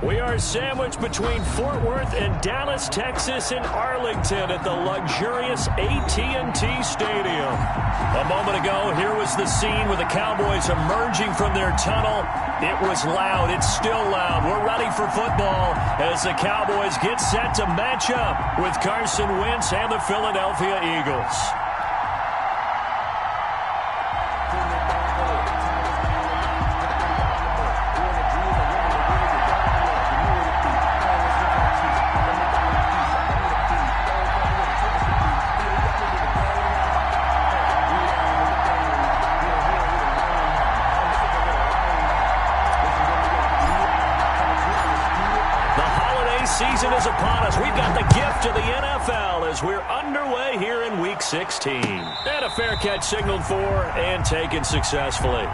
We are sandwiched between Fort Worth and Dallas, Texas in Arlington at the luxurious AT&T Stadium. A moment ago, here was the scene with the Cowboys emerging from their tunnel. It was loud. It's still loud. We're ready for football as the Cowboys get set to match up with Carson Wentz and the Philadelphia Eagles. Season is upon us. We've got the gift of the NFL as we're underway here in Week 16. And a fair catch signaled for and taken successfully.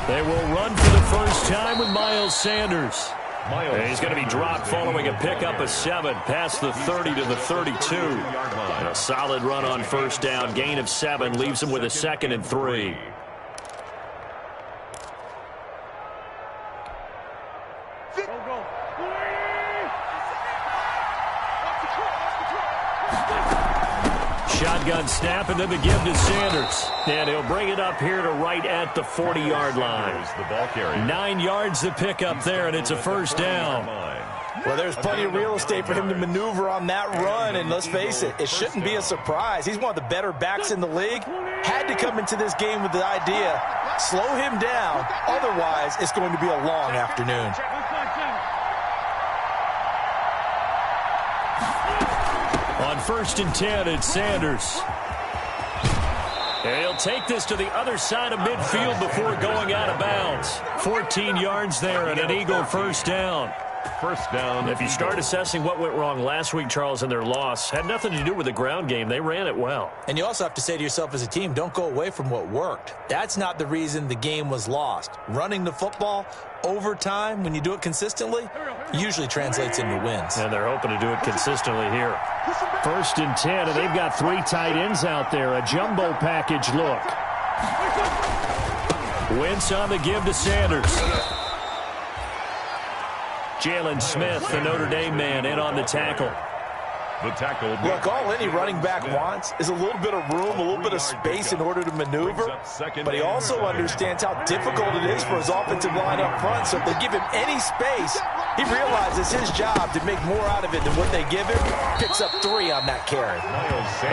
They will run for the first time with Miles Sanders. He's going to be dropped following a pickup of 7 past the 30 to the 32. And a solid run on first down. Gain of 7 leaves him with a 2nd and 3. Shotgun snap, and then the give to Sanders. And he'll bring it up here to right at the 40-yard line. 9 yards to pick up there, and it's a first down. Well, there's plenty of real estate for him to maneuver on that run, and let's face it, it shouldn't be a surprise. He's one of the better backs in the league. Had to come into this game with the idea, slow him down, otherwise it's going to be a long afternoon. On 1st and 10, it's Sanders. And he'll take this to the other side of midfield before going out of bounds. 14 yards there and an Eagle first down. First down. If you start assessing what went wrong last week, Charles, in their loss, had nothing to do with the ground game. They ran it well. And you also have to say to yourself as a team, don't go away from what worked. That's not the reason the game was lost. Running the football over time, when you do it consistently, usually translates into wins. And they're hoping to do it consistently here. 1st and 10, and they've got 3 tight ends out there. A jumbo package look. Wentz on the give to Sanders. Jalen Smith, the Notre Dame man, in on the tackle. The tackle. Look, all any running back wants is a little bit of room, a little bit of space in order to maneuver. But he also understands how difficult it is for his offensive line up front. So if they give him any space, he realizes his job to make more out of it than what they give him. Picks up 3 on that carry.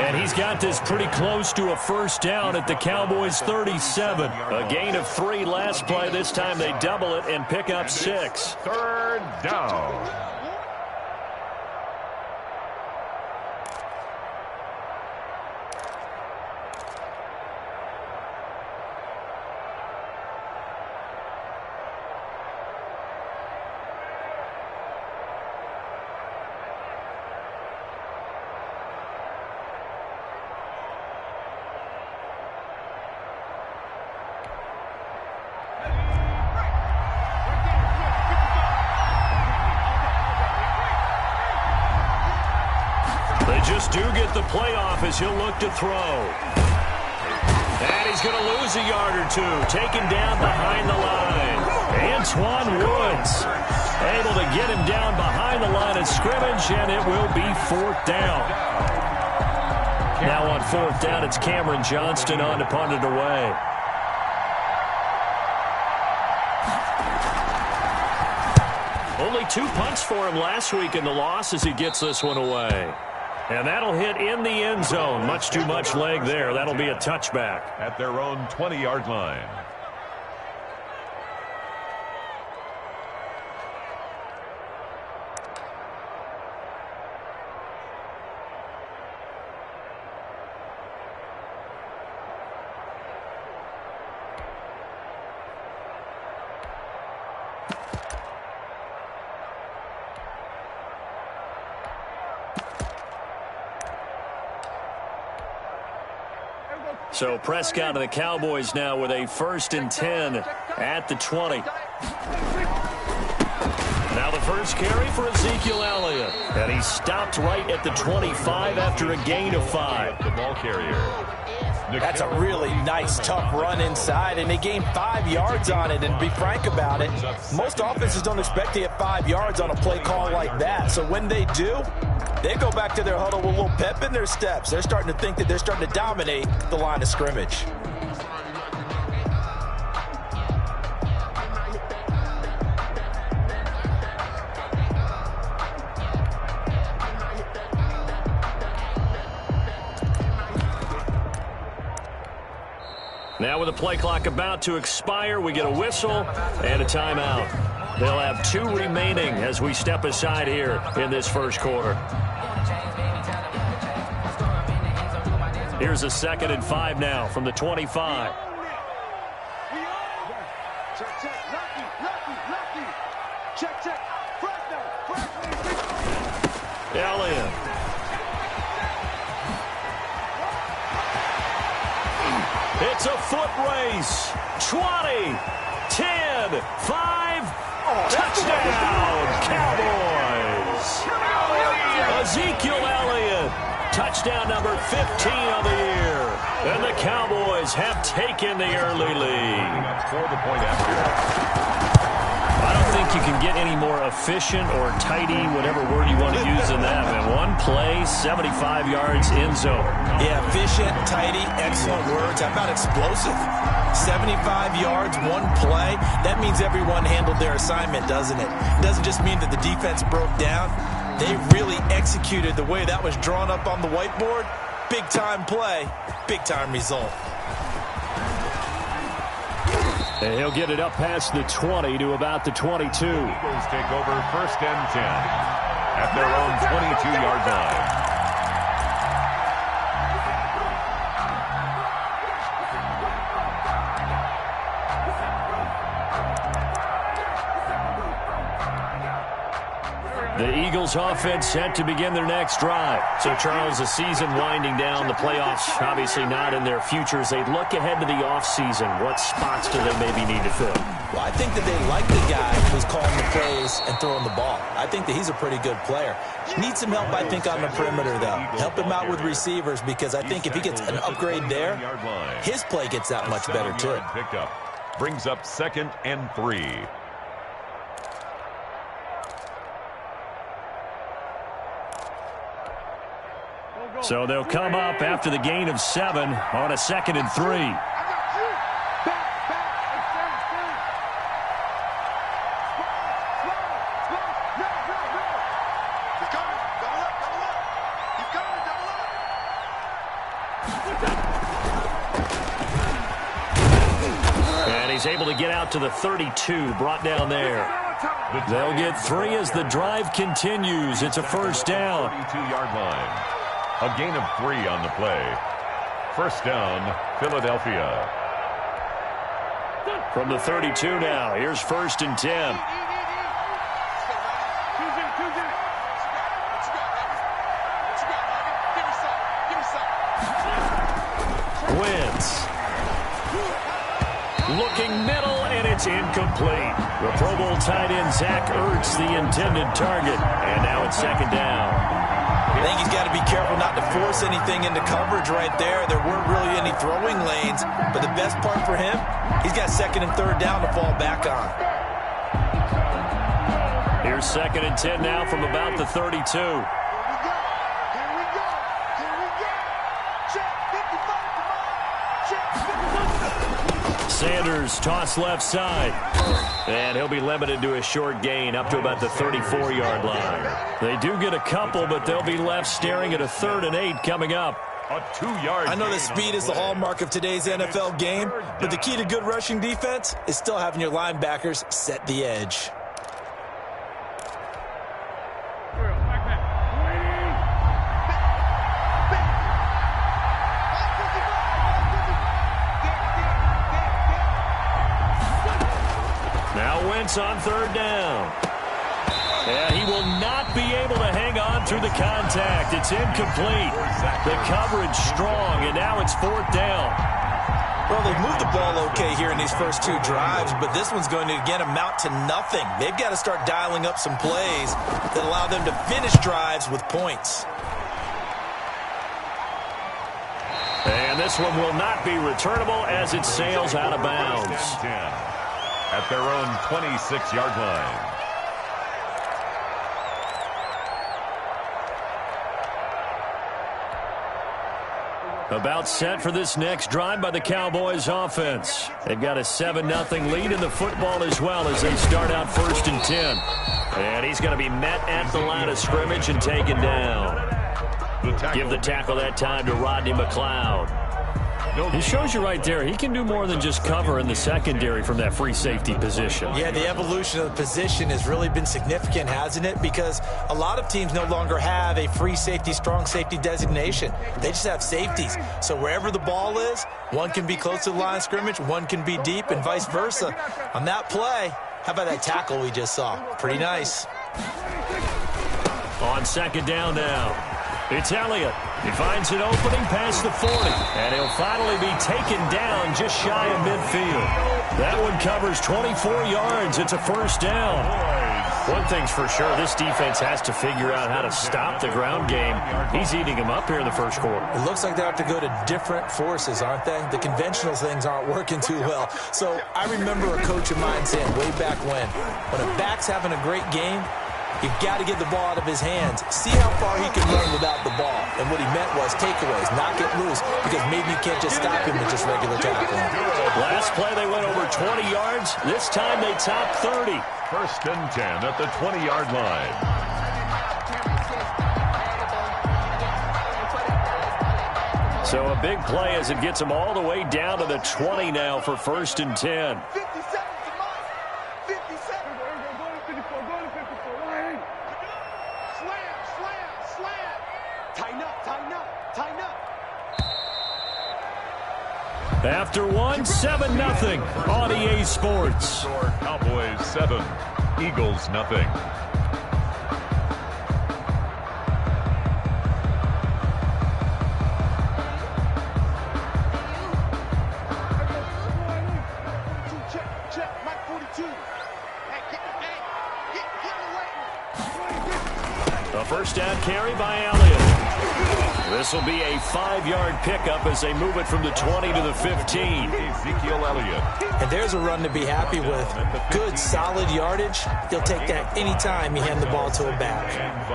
And he's got this pretty close to a first down at the Cowboys' 37. A gain of 3 last play. This time they double it and pick up 6. 3rd down. Just do get the playoff as he'll look to throw. And he's going to lose a yard or 2. Taken down behind the line. Antoine Woods able to get him down behind the line of scrimmage, and it will be 4th down. Now on 4th down, it's Cameron Johnston on to punt it away. Only 2 punts for him last week in the loss as he gets this one away. And that'll hit in the end zone. Much too much leg there. That'll be a touchback. At their own 20-yard line. So Prescott and the Cowboys now with a 1st and 10 at the 20. Now the first carry for Ezekiel Elliott. And he stopped right at the 25 after a gain of 5. The ball carrier. That's a really nice, tough run inside, and they gained 5 yards on it. And to be frank about it, most offenses don't expect to get 5 yards on a play call like that. So when they do, they go back to their huddle with a little pep in their steps. They're starting to think that they're starting to dominate the line of scrimmage. Now with the play clock about to expire, we get a whistle and a timeout. They'll have 2 remaining as we step aside here in this first quarter. Here's a 2nd and 5 now from the 25. Elliott. It's a foot race. 20, 10, 5, touchdown, Cowboys. Ezekiel Elliott, touchdown number 15 on the year. And the Cowboys have taken the early lead. For the point after. I don't think you can get any more efficient or tidy, whatever word you want to use in that, man. 1 play, 75 yards, end zone. Yeah, efficient, tidy, excellent words. How about explosive? 75 yards, 1 play. That means everyone handled their assignment, doesn't it? It doesn't just mean that the defense broke down. They really executed the way that was drawn up on the whiteboard. Big-time play, big-time result. And he'll get it up past the 20 to about the 22. Eagles take over 1st and 10 at their own 22-yard line. The Eagles offense set to begin their next drive. So, Charles, the season winding down, the playoffs obviously not in their futures. They look ahead to the offseason. What spots do they maybe need to fill? Well, I think that they like the guy who's calling the plays and throwing the ball. I think that he's a pretty good player. Needs some help, I think, on the perimeter, though. Help him out with receivers, because I think if he gets an upgrade there, his play gets that much better, too. Picked up. Brings up 2nd and 3. So they'll come up after the gain of 7 on a 2nd and 3. And he's able to get out to the 32, brought down there. They'll get 3 as the drive continues. It's a 1st down. 32-yard line. A gain of 3 on the play. 1st down, Philadelphia. From the 32 now, here's 1st and 10. Wentz. Looking middle, and it's incomplete. The Pro Bowl tight end Zach Ertz, the intended target. And now it's 2nd down. I think he's got to be careful not to force anything into coverage right there. There weren't really any throwing lanes, but the best part for him, he's got 2nd and 3rd down to fall back on. Here's 2nd and 10 now from about the 32. Sanders toss left side. And he'll be limited to a short gain up to about the 34-yard line. They do get a couple, but they'll be left staring at a 3rd and 8 coming up. A 2-yard. I know that speed is the hallmark of today's NFL game, but the key to good rushing defense is still having your linebackers set the edge. Now Wentz on 3rd down. And he will not be able to hang on through the contact. It's incomplete. The coverage strong, and now it's 4th down. Well, they've moved the ball okay here in these first 2 drives, but this one's going to, again, amount to nothing. They've got to start dialing up some plays that allow them to finish drives with points. And this one will not be returnable as it sails out of bounds. At their own 26-yard line. About set for this next drive by the Cowboys offense. They've got a 7-0 lead in the football as well as they start out 1st and 10. And he's going to be met at the line of scrimmage and taken down. Give the tackle that time to Rodney McLeod. He shows you right there, he can do more than just cover in the secondary from that free safety position. Yeah, the evolution of the position has really been significant, hasn't it? Because a lot of teams no longer have a free safety, strong safety designation. They just have safeties. So wherever the ball is, one can be close to the line of scrimmage, one can be deep, and vice versa. On that play, how about that tackle we just saw? Pretty nice. On 2nd down now. It's Elliott. He finds an opening past the 40. And he'll finally be taken down just shy of midfield. That one covers 24 yards. It's a 1st down. One thing's for sure, this defense has to figure out how to stop the ground game. He's eating them up here in the 1st quarter. It looks like they have to go to different forces, aren't they? The conventional things aren't working too well. So I remember a coach of mine saying way back when a back's having a great game, you've got to get the ball out of his hands. See how far he can run without the ball. And what he meant was takeaways, knock it loose, because maybe you can't just stop him with just regular tackling. Last play, they went over 20 yards. This time, they topped 30. 1st and 10 at the 20-yard line. So a big play as it gets them all the way down to the 20 now for 1st and 10. After one, 7-0 on EA Sports. Cowboys 7, Eagles nothing. A 1st down carry by Elliott. This will be a 5-yard pickup as they move it from the 20 to the 15. Ezekiel Elliott. And there's a run to be happy with. Good, solid yardage. He'll take that any time you hand the ball to a back. And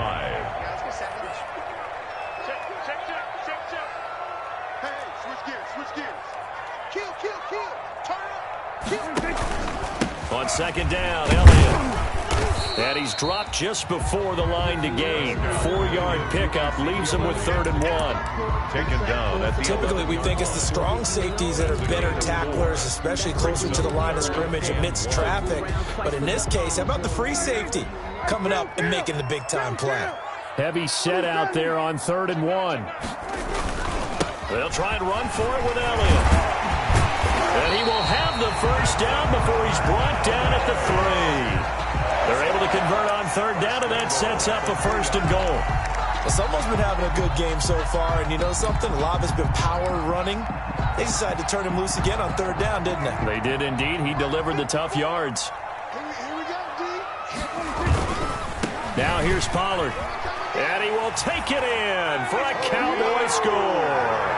5. On 2nd down, Elliott. And he's dropped just before the line to gain. 4-yard pickup leaves him with 3rd and 1. Taken down at the Typically, we think it's the strong safeties that are better tacklers, especially closer to the line of scrimmage amidst traffic. But in this case, how about the free safety coming up and making the big-time play? Heavy set out there on 3rd and 1. They'll try and run for it with Elliott. And he will have the 1st down before he's brought down at the 3. They're able to convert on 3rd down, and that sets up a 1st and goal. Well, someone's been having a good game so far, and you know something? A lot has been power running. They decided to turn him loose again on 3rd down, didn't they? They did indeed. He delivered the tough yards. Here we go, D. Now here's Pollard. And he will take it in for a Cowboy score.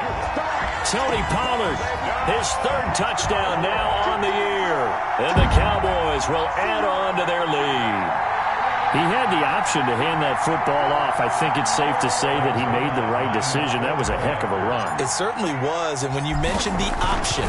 Tony Pollard, his 3rd touchdown now on the year. And the Cowboys will add on to their lead. He had the option to hand that football off. I think it's safe to say that he made the right decision. That was a heck of a run. It certainly was, and when you mention the option,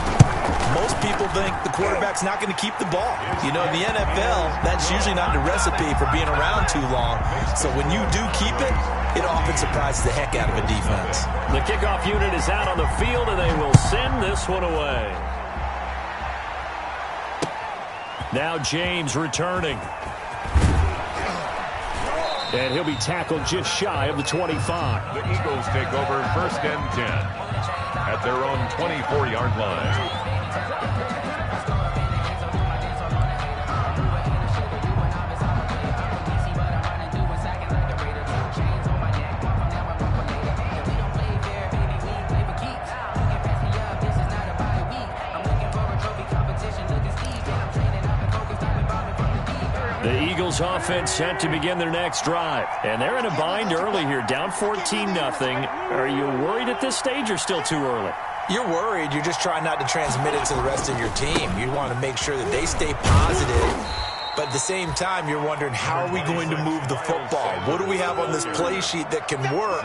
most people think the quarterback's not going to keep the ball. You know, in the NFL, that's usually not the recipe for being around too long. So when you do keep it, it often surprises the heck out of a defense. The kickoff unit is out on the field, and they will send this one away. Now James returning. And he'll be tackled just shy of the 25. The Eagles take over 1st and 10 at their own 24-yard line. The Eagles offense set to begin their next drive. And they're in a bind early here, down 14-0. Are you worried at this stage or still too early? You're worried. You're just trying not to transmit it to the rest of your team. You want to make sure that they stay positive. But at the same time, you're wondering, how are we going to move the football? What do we have on this play sheet that can work?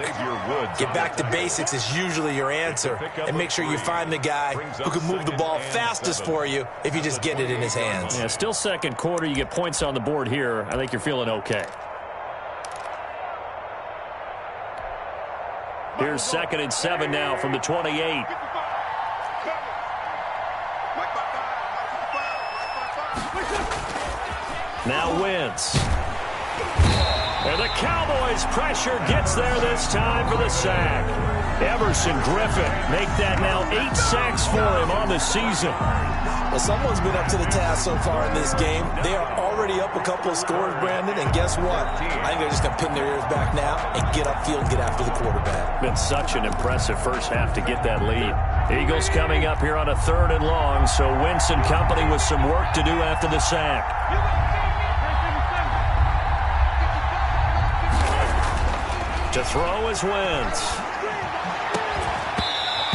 Get back to basics is usually your answer. And make sure you find the guy who can move the ball fastest for you if you just get it in his hands. Yeah, still second quarter. You get points on the board here. I think you're feeling okay. Here's 2nd and 7 now from the 28. Now Wentz. And the Cowboys pressure gets there this time for the sack. Everson Griffin make that now 8 sacks for him on the season. Well, someone's been up to the task so far in this game. They are already up a couple of scores, Brandon, and guess what? I think they're just going to pin their ears back now and get upfield and get after the quarterback. Been such an impressive first half to get that lead. Eagles coming up here on a 3rd and long, so Wentz and company with some work to do after the sack. To throw is Wentz.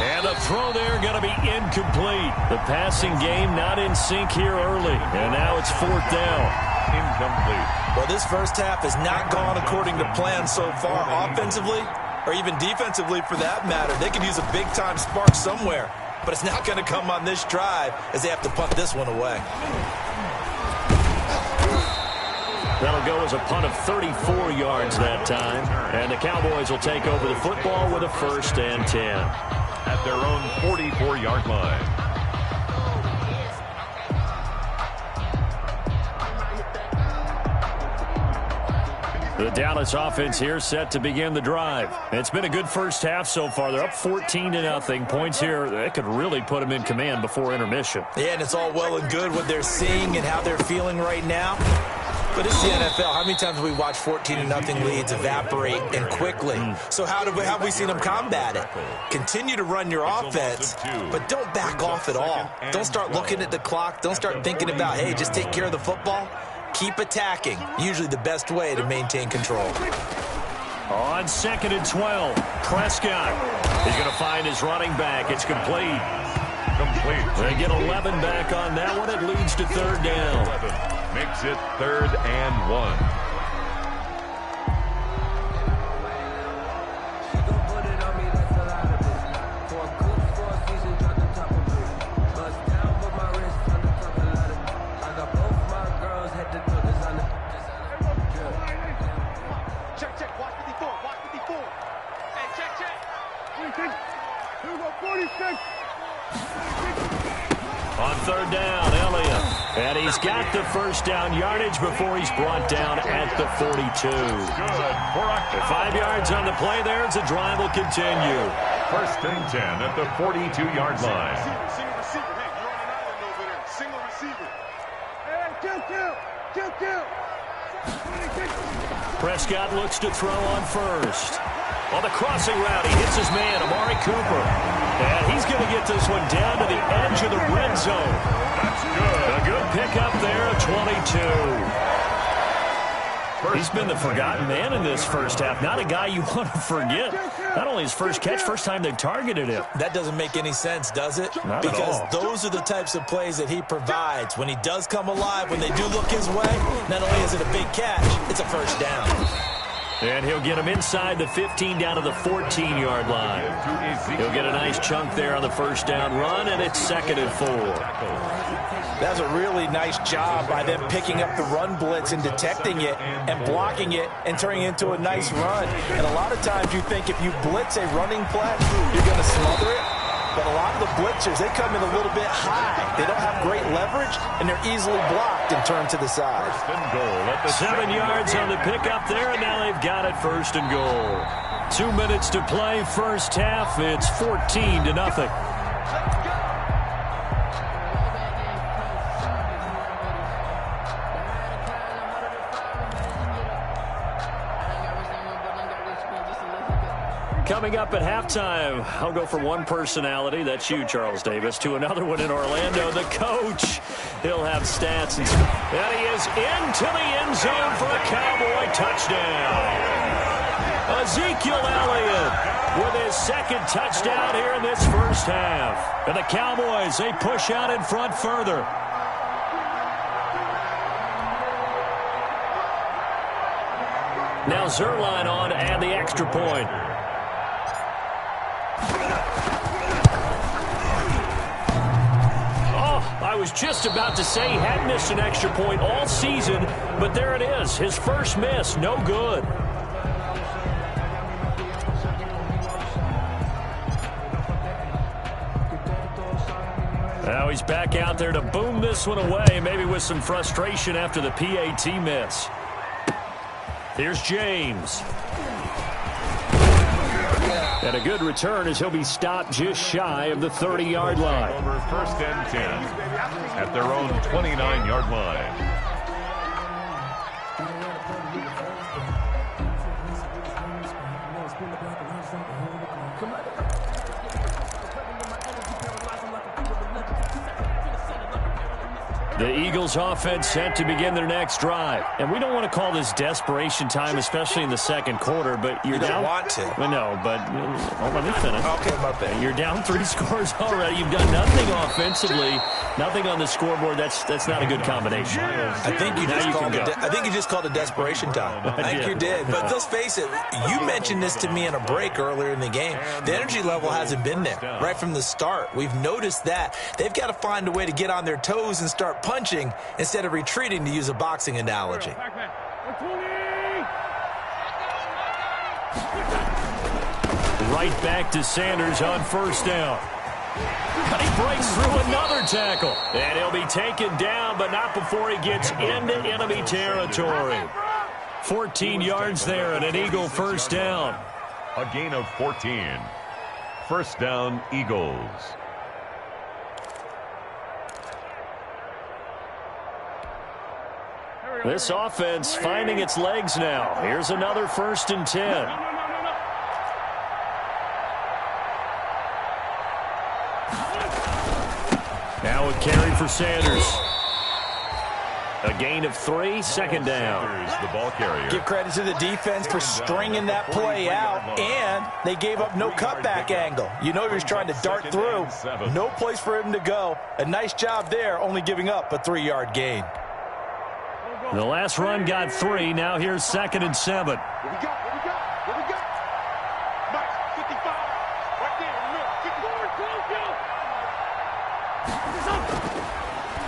And the throw there going to be incomplete. The passing game not in sync here early. And now it's 4th down. Incomplete. Well, this first half has not gone according to plan so far offensively, or even defensively for that matter. They could use a big-time spark somewhere, but it's not going to come on this drive as they have to punt this one away. That'll go as a punt of 34 yards that time. And the Cowboys will take over the football with a 1st and 10. At their own 44-yard line. The Dallas offense here set to begin the drive. It's been a good first half so far. They're up 14-0. Points here, that could really put them in command before intermission. Yeah, and it's all well and good what they're seeing and how they're feeling right now. But it's the NFL. How many times have we watched 14-0 leads evaporate and quickly? So how have we seen them combat it? Continue to run your offense, but don't back off at all. Don't start looking at the clock. Don't start thinking about, hey, just take care of the football. Keep attacking. Usually the best way to maintain control. On 2nd and 12, Prescott is going to find his running back. It's complete. They get 11 back on that one. It leads to 3rd down. 11 makes it 3rd and 1. Check. Watch 54. Watch 54. Hey, check. 46. On 3rd down, Elliott. And he's got the first down yardage before he's brought down at the 42. Good. 5 yards on the play there as the drive will continue. 1st and 10 at the 42-yard line. Single receiver. Hey, you're on an island over there. Single receiver. Hey, kill. Prescott looks to throw on 1st. On the crossing route, he hits his man, Amari Cooper. And he's going to get this one down to the edge of the red zone. That's good. A good pickup there at 22. He's been the forgotten man in this first half. Not a guy you want to forget. Not only his first catch, first time they targeted him. That doesn't make any sense, does it? Not because at all. those are the types of plays that he provides. When he does come alive, when they do look his way, not only is it a big catch, it's a first down. And he'll get him inside the 15 down to the 14-yard line. He'll get a nice chunk there on the first down run, and it's 2nd and 4. That's a really nice job by them picking up the run blitz and detecting it and blocking it and turning it into a nice run. And a lot of times you think if you blitz a running play, you're going to smother it. But a lot of the blitzers, they come in a little bit high. They don't have great leverage, and they're easily blocked and turned to the side. 1st and goal at the 7 yards on the pickup there, and now they've got it 1st and goal. 2 minutes to play, first half. It's 14-0. Coming up at halftime, I'll go from one personality, that's you, Charles Davis, to another one in Orlando, the coach. He'll have stats. And he is into the end zone for a Cowboy touchdown. Ezekiel Elliott with his second touchdown here in this first half. And the Cowboys, they push out in front further. Now Zerline on to add the extra point. I was just about to say he hadn't missed an extra point all season, but there it is. His first miss, no good. Now he's back out there to boom this one away, maybe with some frustration after the PAT miss. Here's James. And a good return as he'll be stopped just shy of the 30-yard line. Over 1st and 10 at their own 29-yard line. The Eagles offense set to begin their next drive. And we don't want to call this desperation time, especially in the second quarter, but you're down. You don't want to. Well, no, but let me finish. Okay, my bad. You're down 3 scores already. You've done nothing offensively, nothing on the scoreboard. That's not a good combination. I think you just called it desperation time. I think you did. But let's face it, you mentioned this to me in a break earlier in the game. The energy level hasn't been there right from the start. We've noticed that. They've got to find a way to get on their toes and start punching instead of retreating, to use a boxing analogy. Right back to Sanders on first down. But he breaks through another tackle. And he'll be taken down, but not before he gets into enemy territory. 14 yards there and an Eagle first down. A gain of 14. First down, Eagles. This offense finding its legs now. Here's another 1st and 10. Now a carry for Sanders. A gain of 3, second down. The ball carrier. Give credit to the defense for stringing that play out, and they gave up no cutback angle. You know he was trying to dart through. No place for him to go. A nice job there, only giving up a 3-yard gain. The last run got 3. Now here's 2nd and 7. What we got? Mike, 55. Right there in the middle.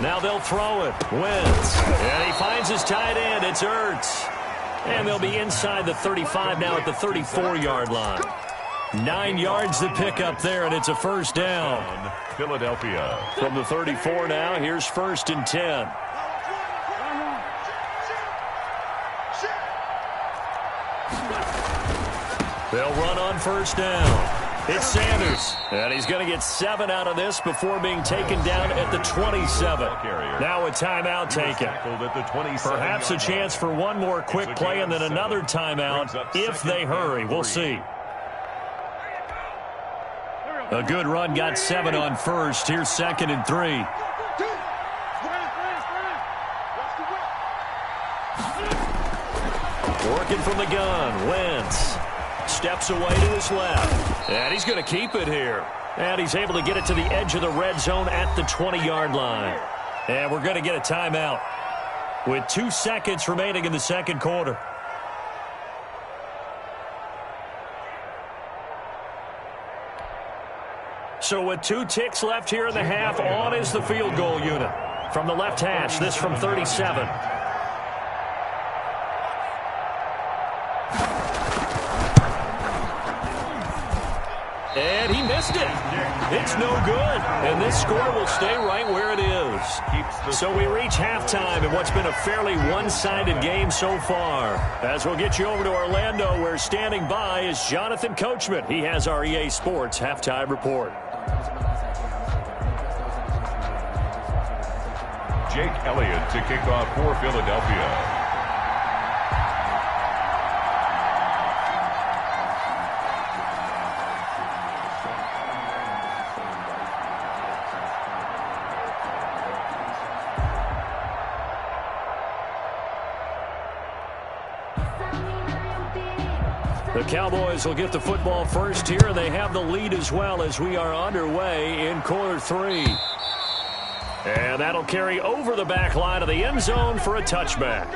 54. Now they'll throw it. Wentz. And he finds his tight end. It's Ertz. And they'll be inside the 35 now at the 34-yard line. 9 yards to pick up there, and it's a first down. Philadelphia. From the 34 now, here's 1st and 10. They'll run on first down. It's Sanders. And he's going to get 7 out of this before being taken down at the 27. Now a timeout taken. Perhaps a chance for one more quick play and then another timeout if they hurry. We'll see. A good run got 7 on first. Here's 2nd and 3. Working from the gun. Wentz. Steps away to his left. And he's going to keep it here. And he's able to get it to the edge of the red zone at the 20-yard line. And we're going to get a timeout with 2 seconds remaining in the second quarter. So with 2 ticks left here in the half, on is the field goal unit. From the left hash, this from 37. And he missed it. It's no good. And this score will stay right where it is. So we reach halftime in what's been a fairly one-sided game so far. As we'll get you over to Orlando, where standing by is Jonathan Coachman. He has our EA Sports halftime report. Jake Elliott to kick off for Philadelphia. The Cowboys will get the football first here, and they have the lead as well as we are underway in quarter 3. And that'll carry over the back line of the end zone for a touchback.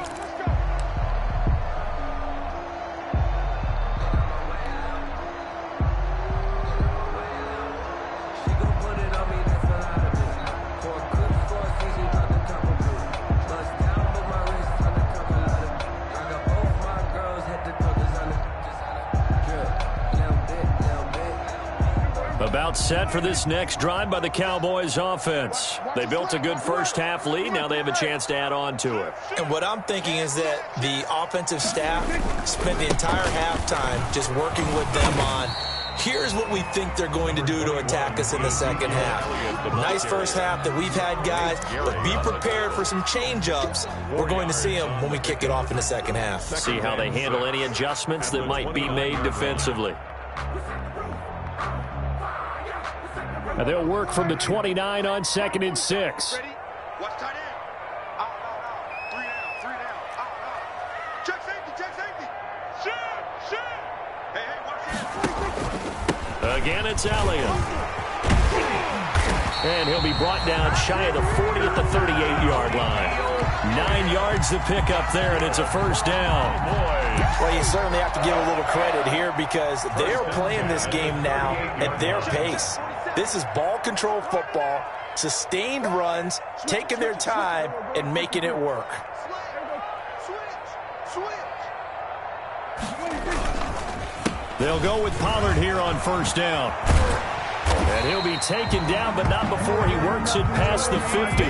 About set for this next drive by the Cowboys offense. They built a good first half lead. Now they have a chance to add on to it. And what I'm thinking is that the offensive staff spent the entire halftime just working with them on, here's what we think they're going to do to attack us in the second half. Nice first half that we've had, guys, but be prepared for some change-ups. We're going to see them when we kick it off in the second half. See how they handle any adjustments that might be made defensively. And they'll work from the 29 on 2nd and 6. Ready? Watch tight end. Out. 3 down. Out. Check safety. Shit. Hey, watch this. Again, it's Elliott. And he'll be brought down shy of the 40 at the 38-yard line. 9 yards to pick up there, and it's a first down. Well, you certainly have to give a little credit here because they're playing this game now at their pace. This is ball control football, sustained runs, taking their time, and making it work. They'll go with Pollard here on first down. And he'll be taken down, but not before he works it past the 50.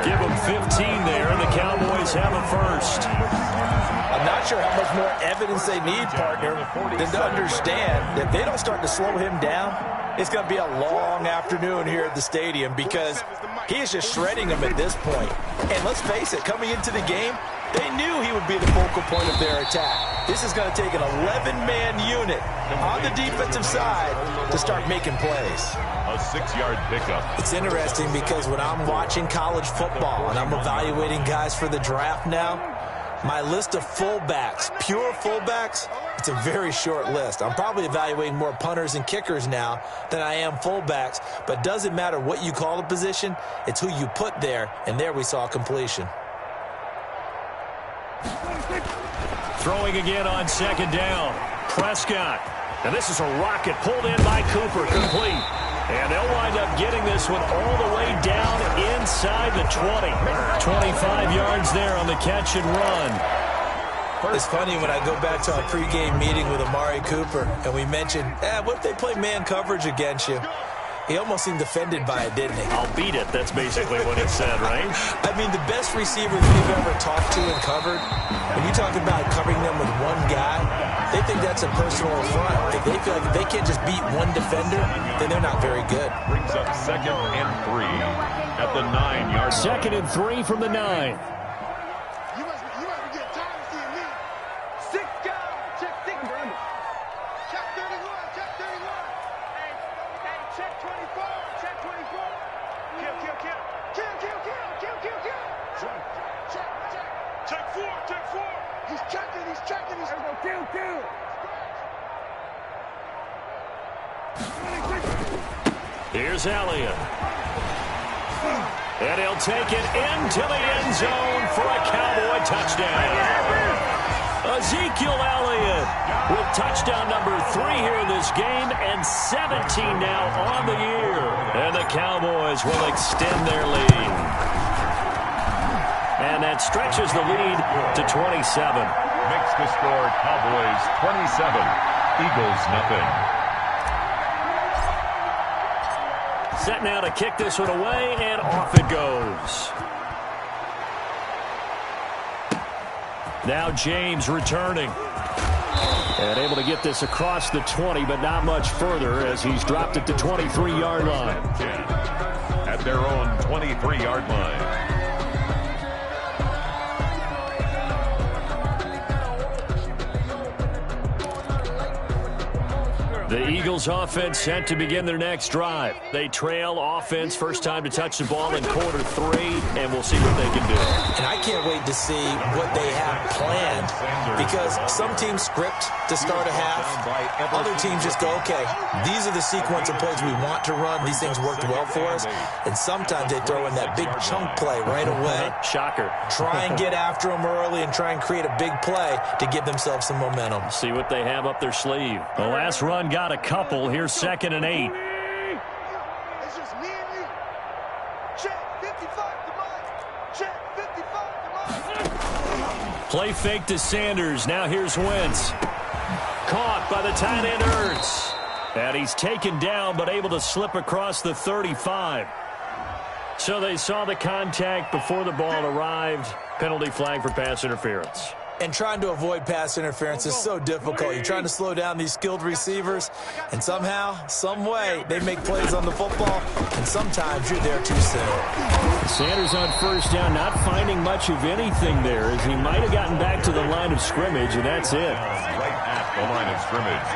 Give him 15 there, and the Cowboys have a first. I'm not sure how much more evidence they need, partner, than to understand that if they don't start to slow him down, it's going to be a long afternoon here at the stadium because he is just shredding them at this point. And let's face it, coming into the game, they knew he would be the focal point of their attack. This is going to take an 11-man unit on the defensive side to start making plays. A 6-yard pickup. It's interesting because when I'm watching college football and I'm evaluating guys for the draft now, my list of fullbacks, pure fullbacks, it's a very short list. I'm probably evaluating more punters and kickers now than I am fullbacks, but doesn't matter what you call a position, it's who you put there, and there we saw completion. Throwing again on 2nd down. Prescott. And this is a rocket pulled in by Cooper, complete. And they'll wind up getting this one all the way down inside the 20. 25 yards there on the catch and run. It's funny when I go back to our pregame meeting with Amari Cooper, and we mentioned, what if they play man coverage against you? He almost seemed offended by it, didn't he? I'll beat it. That's basically what he said, right? I mean, the best receivers we've ever talked to and covered, when you talk about covering them with one guy, they think that's a personal affront. If they feel like if they can't just beat one defender, then they're not very good. Brings up 2nd and 3 at the 9-yard line. 2nd and 3 from the 9. You must be getting tired of seeing me. 6 guys. Check 6. Check 31. Hey, check 24. Check 24. Kill. Check 4. He's checking. Kill. Here's Elliott. And he'll take it into the end zone for a Cowboy touchdown. Ezekiel Elliott with touchdown number 3 here in this game and 17 now on the year. And the Cowboys will extend their lead. And that stretches the lead to 27. Makes the score Cowboys 27, Eagles nothing. Set now to kick this one away, and off it goes. Now James returning. And able to get this across the 20, but not much further as he's dropped it to 23-yard line. At their own 23-yard line. The Eagles offense set to begin their next drive. They trail offense, first time to touch the ball in quarter 3, and we'll see what they can do. And I can't wait to see what they have planned, because some teams script to start a half. Other teams just go, okay, these are the sequence of plays we want to run. These things worked well for us. And sometimes they throw in that big chunk play right away. Shocker. Try and get after them early and try and create a big play to give themselves some momentum. See what they have up their sleeve. The last run got a couple. Here's 2nd and 8. It's just me and you. Check 55 to Mike. Check 55 to Mike. Play fake to Sanders. Now here's Wentz. Caught by the tight end Ertz. And he's taken down but able to slip across the 35. So they saw the contact before the ball arrived. Penalty flag for pass interference. And trying to avoid pass interference is so difficult. You're trying to slow down these skilled receivers, and somehow, some way, they make plays on the football, and sometimes you're there too soon. Sanders on first down, not finding much of anything there, as he might have gotten back to the line of scrimmage, and that's it. Right at the line of scrimmage.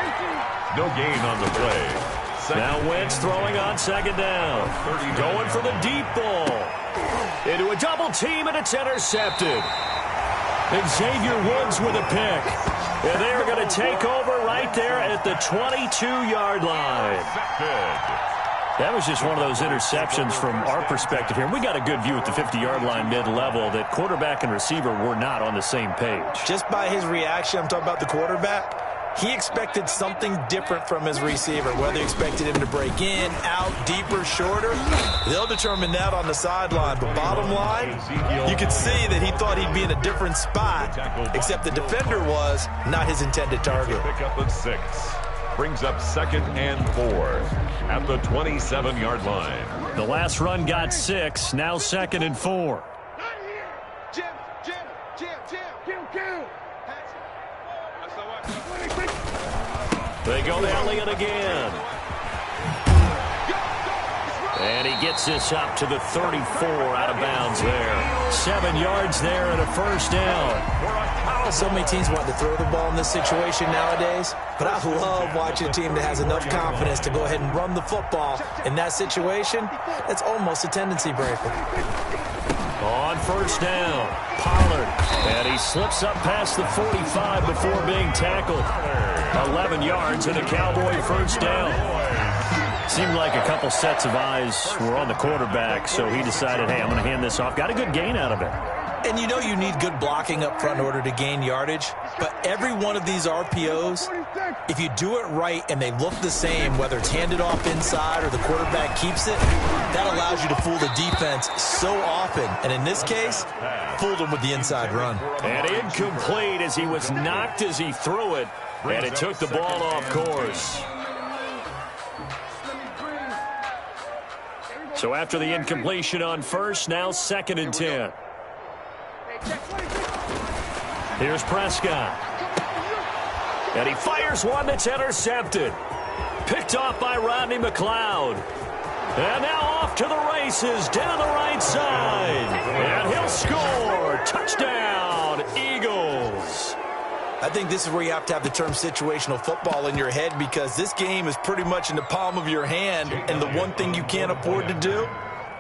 No gain on the play. Now Wentz throwing on 2nd down. Going for the deep ball. Into a double team, and it's intercepted. Xavier Woods with a pick. And they are going to take over right there at the 22-yard line. That was just one of those interceptions from our perspective here. We got a good view at the 50-yard line mid-level that quarterback and receiver were not on the same page. Just by his reaction, I'm talking about the quarterback, he expected something different from his receiver, whether he expected him to break in, out, deeper, shorter. They'll determine that on the sideline. But bottom line, you could see that he thought he'd be in a different spot, except the defender was not his intended target. Pick up at 6. Brings up 2nd and 4 at the 27-yard line. The last run got 6, now 2nd and 4. Jim. They go to Elliott again. And he gets this up to the 34, out of bounds there. 7 yards there and a first down. So many teams want to throw the ball in this situation nowadays, but I love watching a team that has enough confidence to go ahead and run the football. In that situation, that's almost a tendency breaker. On first down, Pollard. And he slips up past the 45 before being tackled. 11 yards and a Cowboy first down. Seemed like a couple sets of eyes were on the quarterback, so he decided, hey, I'm going to hand this off. Got a good gain out of it. And you know you need good blocking up front in order to gain yardage, but every one of these RPOs, if you do it right and they look the same, whether it's handed off inside or the quarterback keeps it, that allows you to fool the defense so often. And in this case, fooled them with the inside run. And incomplete as he was knocked as he threw it, and it took the ball off course. So after the incompletion on first, now 2nd and 10. Here's Prescott. And he fires one that's intercepted. Picked off by Rodney McLeod. And now off to the races down the right side. And he'll score. Touchdown, Eagles. I think this is where you have to have the term situational football in your head, because this game is pretty much in the palm of your hand, and the one thing you can't afford to do,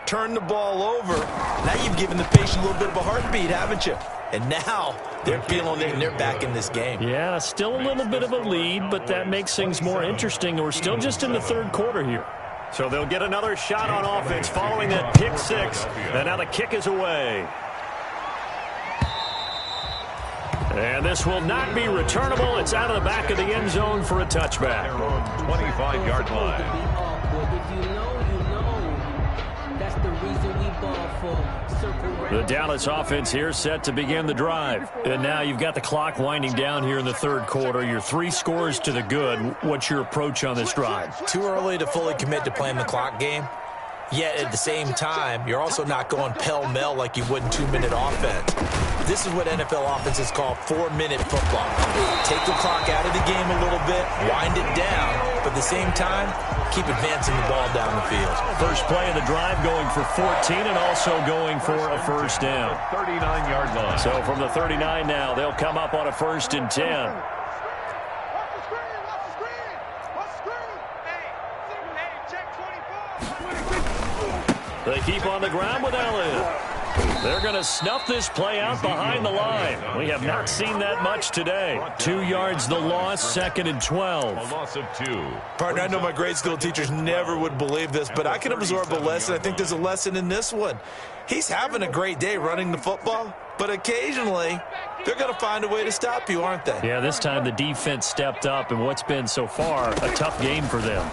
turn the ball over. Now you've given the patient a little bit of a heartbeat, haven't you? And now they're feeling it, and they're back in this game. Yeah, still a little bit of a lead, but that makes things more interesting. We're still just in the 3rd quarter here. So they'll get another shot on offense following that pick 6. And now the kick is away. And this will not be returnable. It's out of the back of the end zone for a touchback. 25-yard line. The Dallas offense here set to begin the drive. And now you've got the clock winding down here in the 3rd quarter. Your 3 scores to the good. What's your approach on this drive? Too early to fully commit to playing the clock game. Yet at the same time, you're also not going pell-mell like you would in 2-minute offense. This is what NFL offenses call 4-minute football. Take the clock out of the game a little bit, wind it down, but at the same time, keep advancing the ball down the field. First play of the drive going for 14 and also going for a first down. 39-yard line. So from the 39 now, they'll come up on a 1st and 10. They keep on the ground with Elliott. They're going to snuff this play out behind the line. We have not seen that much today. 2 yards the loss, 2nd and 12. A loss of 2. Partner, I know my grade school teachers never would believe this, but I can absorb a lesson. I think there's a lesson in this one. He's having a great day running the football, but occasionally they're going to find a way to stop you, aren't they? Yeah, this time the defense stepped up in what's been so far a tough game for them.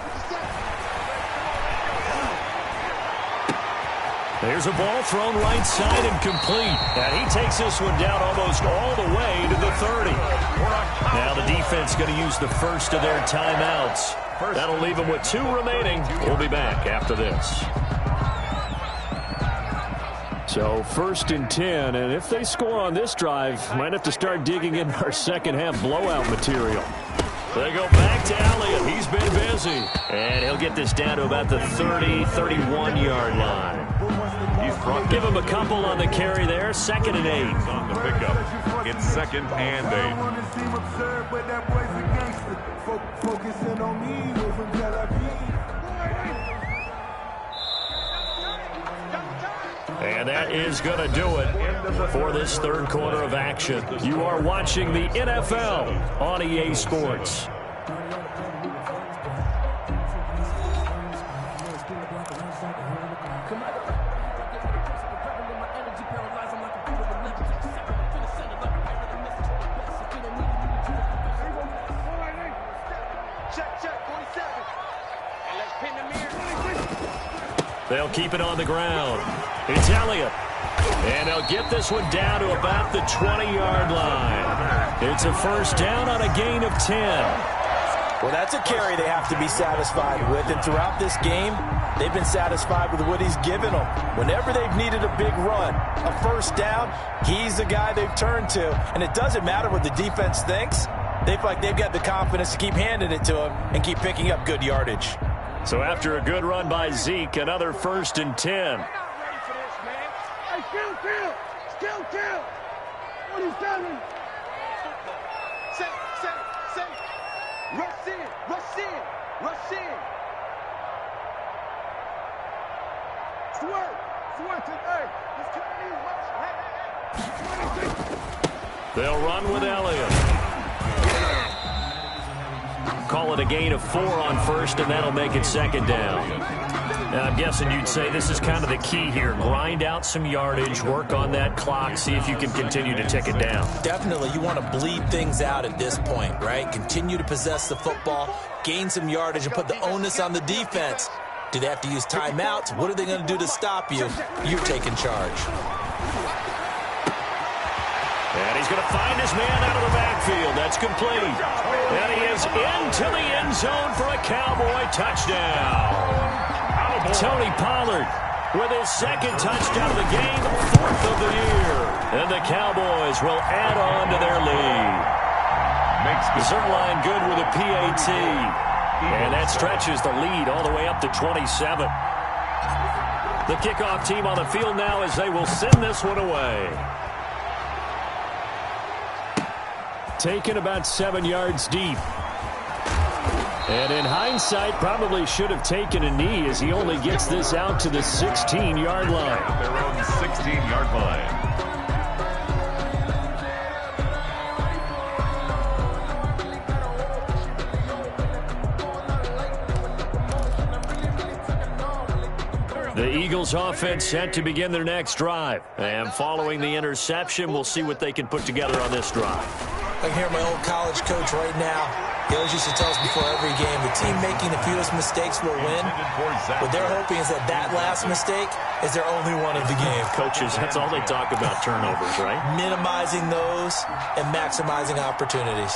There's a ball thrown right side and complete. And he takes this one down almost all the way to the 30. Now the defense going to use the first of their timeouts. That'll leave them with 2 remaining. We'll be back after this. So 1st and 10, and if they score on this drive, might have to start digging in our second half blowout material. They go back to Elliott. He's been busy. And he'll get this down to about the 30, 31-yard line. Give him a couple on the carry there. 2nd and 8. On the pickup. It's 2nd and 8. And that is going to do it for this 3rd quarter of action. You are watching the NFL on EA Sports. They'll keep it on the ground. It's Elliott. And they'll get this one down to about the 20-yard line. It's a first down on a gain of 10. Well, that's a carry they have to be satisfied with. And throughout this game, they've been satisfied with what he's given them. Whenever they've needed a big run, a first down, he's the guy they've turned to. And it doesn't matter what the defense thinks. They feel like they've got the confidence to keep handing it to him and keep picking up good yardage. So after a good run by Zeke, another 1st and 10. Still. 47. Set. Rush in. Swerve to They'll run with Elliott. Call it a gain of 4 on 1st, and that'll make it 2nd down. Now, I'm guessing you'd say this is kind of the key here. Grind out some yardage, work on that clock, see if you can continue to tick it down. Definitely, you want to bleed things out at this point, right? Continue to possess the football, gain some yardage, and put the onus on the defense. Do they have to use timeouts? What are they going to do to stop you? You're taking charge. And he's going to find his man out of the backfield. That's complete. And he is into the end zone for a Cowboy touchdown. Tony Pollard with his 2nd touchdown of the game, 4th of the year. And the Cowboys will add on to their lead. Makes Zerline good with a PAT. And that stretches the lead all the way up to 27. The kickoff team on the field now as they will send this one away. Taken about 7 yards deep. And in hindsight, probably should have taken a knee as he only gets this out to the 16-yard line. Their own 16-yard line. The Eagles offense set to begin their next drive. And following the interception, we'll see what they can put together on this drive. I can hear my old college coach right now. He always used to tell us before every game, the team making the fewest mistakes will win. What they're hoping is that that last mistake is their only one of the game. Coaches, that's all they talk about, turnovers, right? Minimizing those and maximizing opportunities.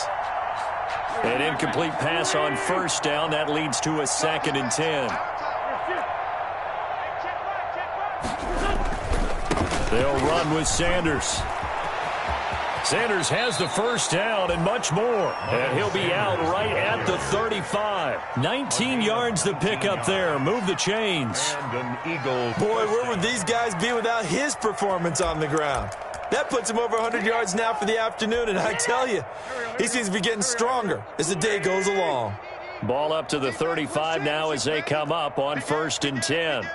An incomplete pass on 1st down. That leads to a 2nd and 10. They'll run with Sanders. Sanders has the first down and much more. And he'll be out right at the 35. 19 yards to pick up there. Move the chains. And an Eagle. Boy, where would these guys be without his performance on the ground? That puts him over 100 yards now for the afternoon, and I tell you, he seems to be getting stronger as the day goes along. Ball up to the 35 now as they come up on 1st and 10.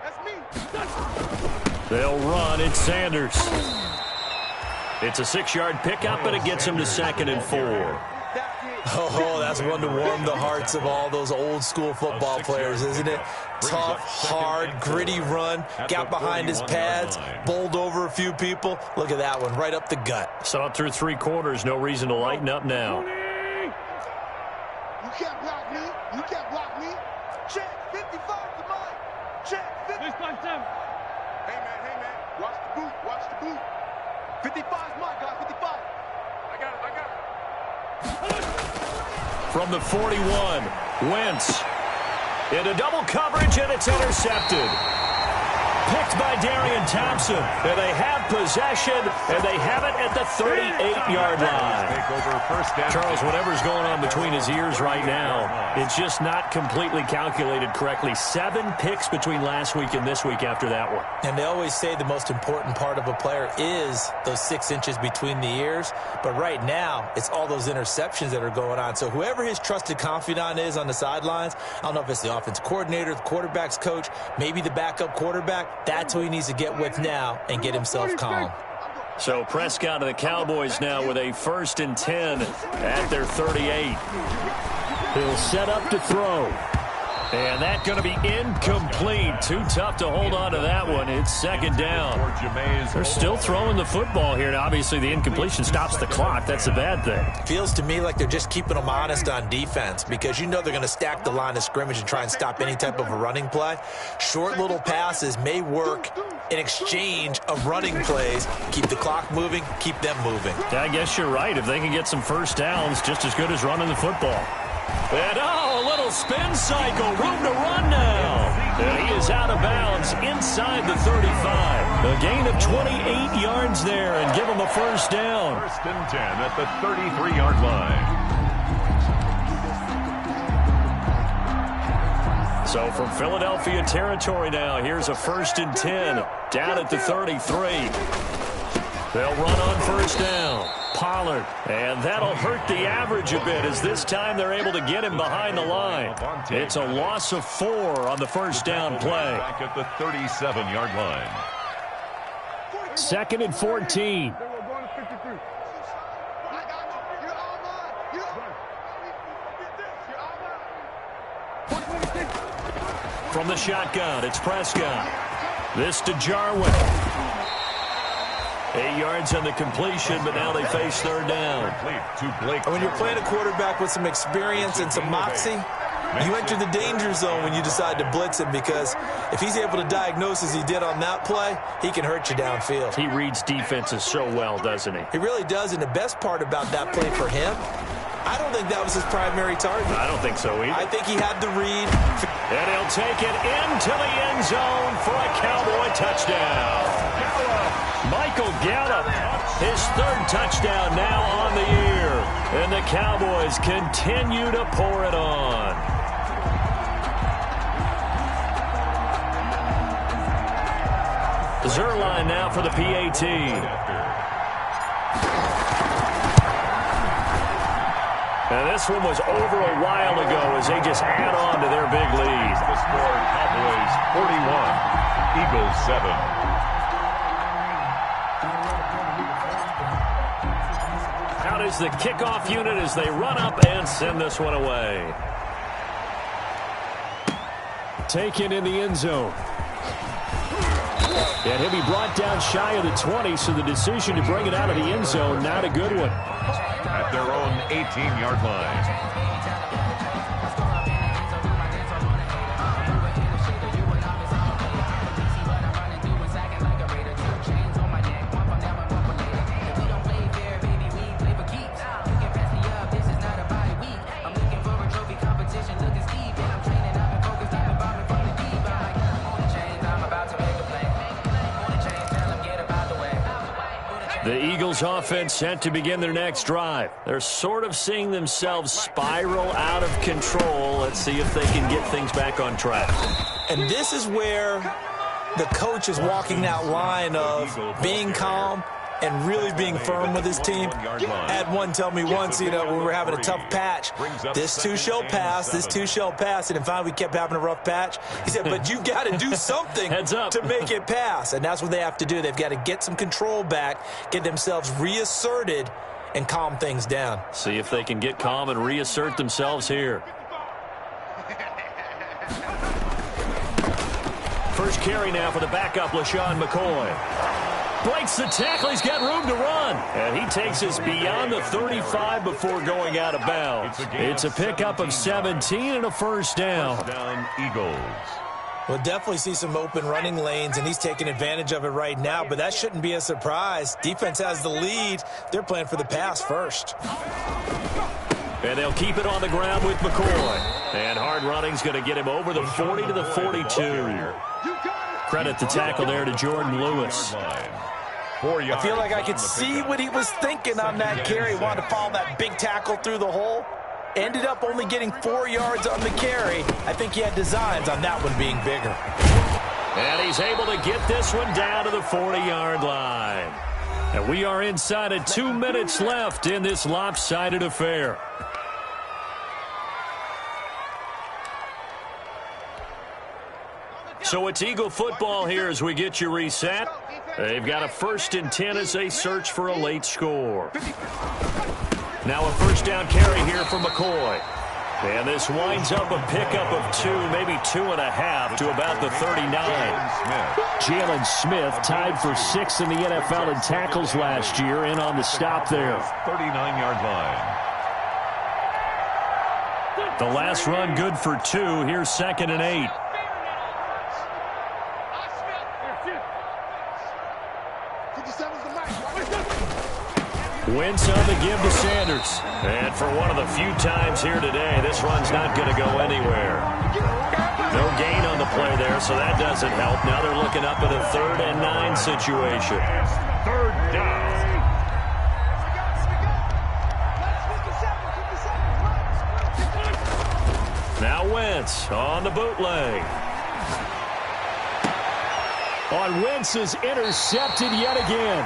That's me. They'll run. It's Sanders. It's a 6-yard pickup, and it gets him to 2nd and 4. Oh, that's one to warm the hearts of all those old-school football players, isn't it? Tough, hard, gritty run, got behind his pads, bowled over a few people. Look at that one, right up the gut. Saw it through 3 quarters. No reason to lighten up now. You can't block me. You can't block me. Check 55 to mine. Check 50. Hey, man. Watch the boot. Watch the boot. 55 is mine, guys. 55. I got it. From the 41, Wentz into double coverage, and it's intercepted. Picked by Darian Thompson, and they have possession, and they have it at the 38-yard line. Charles, whatever's going on between his ears right now, it's just not completely calculated correctly. 7 picks between last week and this week after that one. And they always say the most important part of a player is those 6 inches between the ears. But right now, it's all those interceptions that are going on. So whoever his trusted confidant is on the sidelines, I don't know if it's the offense coordinator, the quarterback's coach, maybe the backup quarterback, that's who he needs to get with now and get himself calm. So Prescott of the Cowboys now with a 1st and 10 at their 38. He'll set up to throw. And that's going to be incomplete. Too tough to hold on to that one. It's 2nd down. They're still throwing the football here. Now, obviously, the incompletion stops the clock. That's a bad thing. Feels to me like they're just keeping them honest on defense because you know they're going to stack the line of scrimmage and try and stop any type of a running play. Short little passes may work in exchange of running plays. Keep the clock moving, keep them moving. Yeah, I guess you're right. If they can get some first downs, just as good as running the football. And, a little spin cycle. Room to run now. And he is out of bounds inside the 35. A gain of 28 yards there and give him a 1st down. 1st and 10 at the 33-yard line. So from Philadelphia territory now, here's a 1st and 10 down at the 33. They'll run on 1st down. Pollard, and that'll hurt the average a bit as this time they're able to get him behind the line. It's a loss of 4 on the 1st down play. Back at the 37-yard line. 2nd and 14. From the shotgun, it's Prescott. This to Jarwin. 8 yards on the completion, but now they face 3rd down. And when you're playing a quarterback with some experience and some moxie, you enter the danger zone when you decide to blitz him because if he's able to diagnose as he did on that play, he can hurt you downfield. He reads defenses so well, doesn't he? He really does, and the best part about that play for him, I don't think that was his primary target. I don't think so either. I think he had the read. And he'll take it into the end zone for a Cowboy touchdown. Michael Gallup, his 3rd touchdown now on the year. And the Cowboys continue to pour it on. Zerline now for the PAT. And this one was over a while ago as they just add on to their big lead. The score, Cowboys 41, Eagles 7. Out is the kickoff unit as they run up and send this one away. Taken in the end zone. And he'll be brought down shy of the 20, so the decision to bring it out of the end zone, not a good one. At their own 18-yard line. The Eagles offense set to begin their next drive. They're sort of seeing themselves spiral out of control. Let's see if they can get things back on track. And this is where the coach is walking that line of being calm, and really being firm with his team. I had one tell me once, when we were having a tough patch, this too shall pass, this too shall pass, and finally we kept having a rough patch. He said, but you got to do something to make it pass, and that's what they have to do. They've got to get some control back, get themselves reasserted, and calm things down. See if they can get calm and reassert themselves here. First carry now for the backup, LaShawn McCoy. Breaks the tackle. He's got room to run. And he takes us beyond the 35 before going out of bounds. It's a pickup of 17 and a first down. First down, Eagles. We'll definitely see some open running lanes, and he's taking advantage of it right now, but that shouldn't be a surprise. Defense has the lead. They're playing for the pass first. And they'll keep it on the ground with McCoy. And hard running's going to get him over the 40 to the 42. Credit the tackle there to Jordan Lewis. I feel like I could see what he was thinking on that carry. He wanted to follow that big tackle through the hole. Ended up only getting 4 yards on the carry. I think he had designs on that one being bigger. And he's able to get this one down to the 40-yard line. And we are inside of 2 minutes left in this lopsided affair. So it's Eagle football here as we get you reset. They've got a 1st and 10 as they search for a late score. Now a first down carry here for McCoy. And this winds up a pickup of 2, maybe 2.5 to about the 39. Jalen Smith tied for 6th in the NFL in tackles last year, in on the stop there. 39-yard line. The last run good for 2. Here's 2nd and 8. Wentz on the give to Sanders. And for one of the few times here today, this run's not going to go anywhere. No gain on the play there, so that doesn't help. Now they're looking up at a 3rd and 9 situation. 3rd down. Now Wentz on the bootleg. On Wentz's intercepted yet again.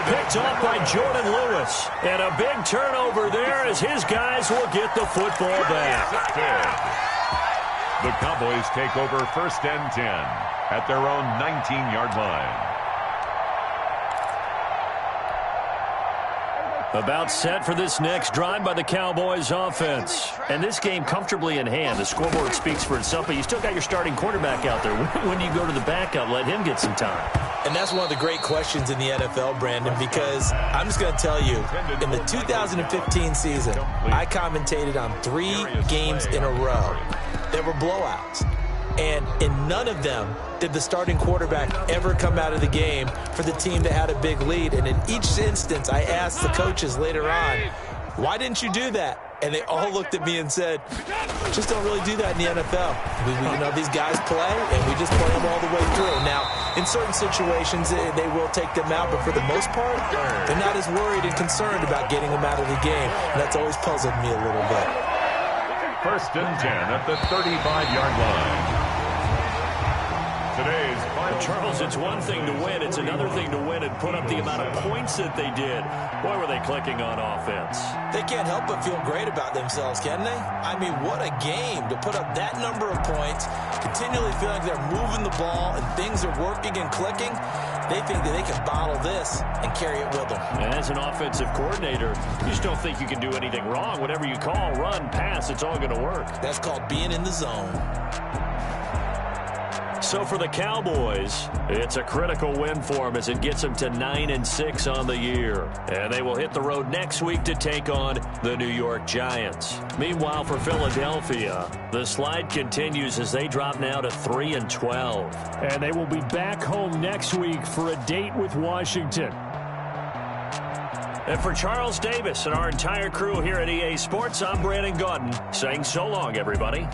Picked off by Jordan Lewis. And a big turnover there as his guys will get the football back. The Cowboys take over 1st and 10 at their own 19-yard line. About set for this next drive by the Cowboys offense. And this game comfortably in hand. The scoreboard speaks for itself, but you still got your starting quarterback out there. When do you go to the backup? Let him get some time. And that's one of the great questions in the NFL, Brandon, because I'm just going to tell you, in the 2015 season, I commentated on 3 games in a row. There were blowouts. And in none of them did the starting quarterback ever come out of the game for the team that had a big lead. And in each instance, I asked the coaches later on, why didn't you do that? And they all looked at me and said, just don't really do that in the NFL. These guys play, and we just play them all the way through. Now, in certain situations, they will take them out, but for the most part, they're not as worried and concerned about getting them out of the game. And that's always puzzled me a little bit. 1st and 10 at the 35-yard line. Today's final. Charles, it's one thing to win. It's another thing to win and put up the amount of points that they did. Boy, were they clicking on offense. They can't help but feel great about themselves, can they? I mean, what a game to put up that number of points, continually feel like they're moving the ball and things are working and clicking. They think that they can bottle this and carry it with them. And as an offensive coordinator, you just don't think you can do anything wrong. Whatever you call, run, pass, it's all going to work. That's called being in the zone. So for the Cowboys, it's a critical win for them as it gets them to 9-6 on the year. And they will hit the road next week to take on the New York Giants. Meanwhile, for Philadelphia, the slide continues as they drop now to 3-12. And they will be back home next week for a date with Washington. And for Charles Davis and our entire crew here at EA Sports, I'm Brandon Gaudin saying so long, everybody.